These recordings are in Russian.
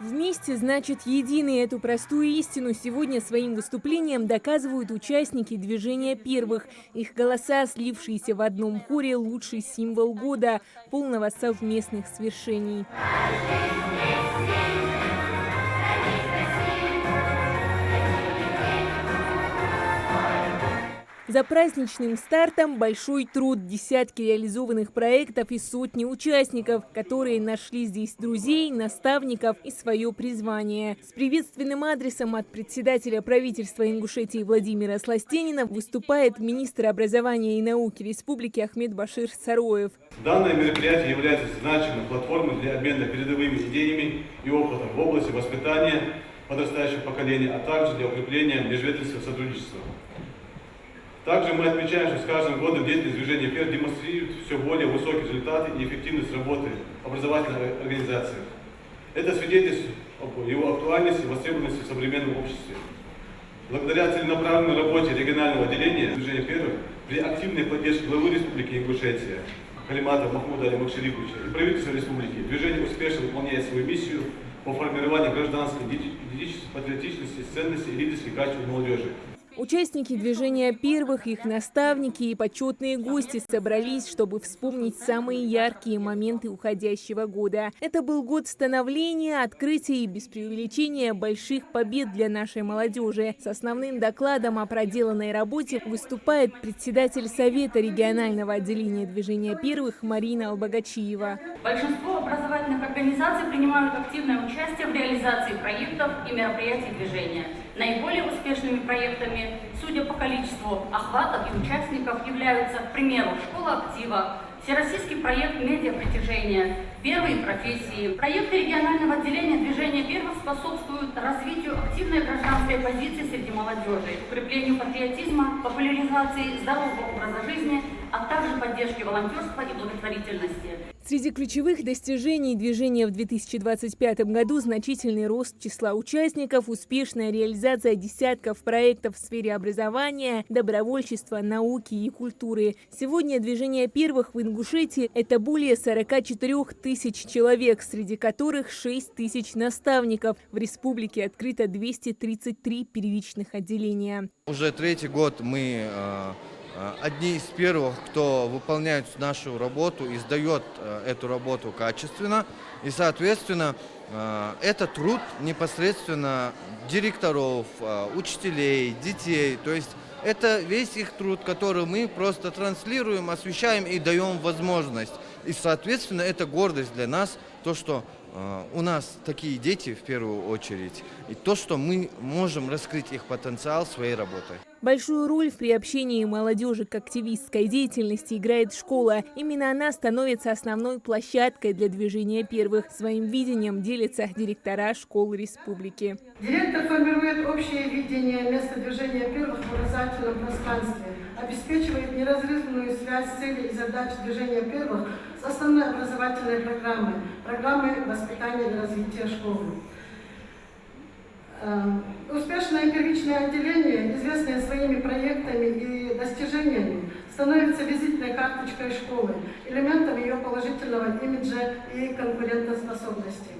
Вместе значит единый. Эту простую истину сегодня своим выступлением доказывают участники движения первых. Их голоса, слившиеся в одном хоре, лучший символ года, полного совместных свершений. За праздничным стартом большой труд, десятки реализованных проектов и сотни участников, которые нашли здесь друзей, наставников и свое призвание. С приветственным адресом от председателя правительства Ингушетии Владимира Сластенина выступает министр образования и науки Республики Ахмед Башир Сароев. Данное мероприятие является значимой платформой для обмена передовыми идеями и опытом в области воспитания подрастающего поколения, а также для укрепления межведомственного сотрудничества. Также мы отмечаем, что с каждым годом деятельность движения ПЕР демонстрирует все более высокие результаты и эффективность работы образовательной организации. Это свидетельствует об его актуальности и востребованности в современном обществе. Благодаря целенаправленной работе регионального отделения движения ПЕР при активной поддержке главы Республики Ингушетия Халимата Махмуда Али Макшариповича и правительства Республики движение успешно выполняет свою миссию по формированию гражданской идентичности, патриотичности, ценностей и лидерских качеств молодежи. Участники движения первых, их наставники и почетные гости собрались, чтобы вспомнить самые яркие моменты уходящего года. Это был год становления, открытия и, без преувеличения, больших побед для нашей молодежи. С основным докладом о проделанной работе выступает председатель Совета регионального отделения движения первых Марина Албагачиева. Большинство образовательных организаций принимают активное участие в реализации проектов и мероприятий движения. Наиболее успешными проектами, судя по количеству охватов и участников, являются, к примеру, «Школа актива», Всероссийский проект «Медиа-притяжение», «Первые профессии». Проекты регионального отделения движения первых способствуют развитию активной гражданской позиции среди молодежи, укреплению патриотизма, популяризации здорового образа жизни, а также поддержке волонтерства и благотворительности. Среди ключевых достижений движения в 2025 году значительный рост числа участников, успешная реализация десятков проектов в сфере образования, добровольчества, науки и культуры. Сегодня движение первых в Ингушетии – это более 44 тысяч человек, среди которых 6 тысяч наставников. В республике открыто 233 первичных отделения. Уже третий год мы одни из первых, кто выполняет нашу работу и сдает эту работу качественно. И, соответственно, это труд непосредственно директоров, учителей, детей. То есть это весь их труд, который мы просто транслируем, освещаем и даем возможность. И, соответственно, это гордость для нас, то, что у нас такие дети в первую очередь, и то, что мы можем раскрыть их потенциал своей работой. Большую роль в приобщении молодежи к активистской деятельности играет школа. Именно она становится основной площадкой для движения первых. Своим видением делятся директора школ республики. Директор формирует общее видение места движения первых в образовательном пространстве, обеспечивает неразрывную связь целей и задач движения первых с основной образовательной программой воспитания и развития школы. Успешное первичное отделение, известное своими проектами и достижениями, становится визитной карточкой школы, элементом ее положительного имиджа и конкурентоспособности.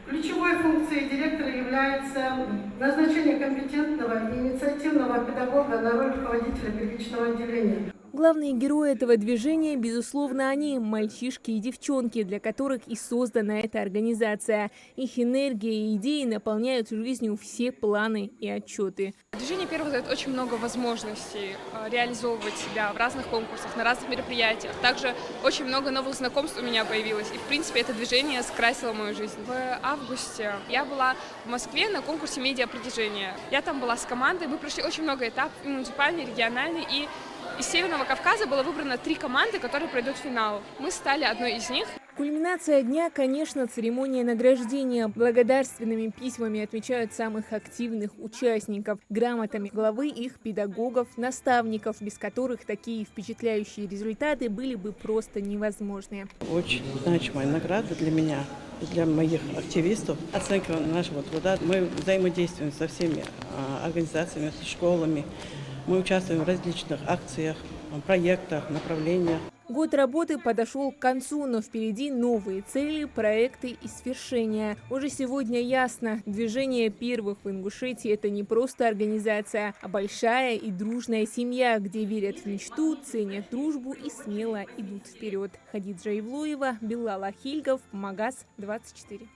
Ключевой функцией директора является назначение компетентного и инициативного педагога на роль руководителя первичного отделения. Главные герои этого движения, безусловно, они – мальчишки и девчонки, для которых и создана эта организация. Их энергия и идеи наполняют жизнью все планы и отчеты. Движение первых дает очень много возможностей реализовывать себя в разных конкурсах, на разных мероприятиях. Также очень много новых знакомств у меня появилось. И, в принципе, это движение скрасило мою жизнь. В августе я была в Москве на конкурсе «Медиа-притяжение». Я там была с командой. Мы прошли очень много этапов, и муниципальный, и региональный, и из Северного Кавказа было выбрано 3 команды, которые пройдут в финал. Мы стали одной из них. Кульминация дня, конечно, церемония награждения. Благодарственными письмами отмечают самых активных участников, грамотами главы их педагогов, наставников, без которых такие впечатляющие результаты были бы просто невозможны. Очень значимая награда для меня, для моих активистов. Оценка нашего труда. Мы взаимодействуем со всеми организациями, с школами. Мы участвуем в различных акциях, проектах, направлениях. Год работы подошел к концу, но впереди новые цели, проекты и свершения. Уже сегодня ясно, движение первых в Ингушетии – это не просто организация, а большая и дружная семья, где верят в мечту, ценят дружбу и смело идут вперед. Хадиджа Ивлоева, Белал Ахильгов, Магаз 24.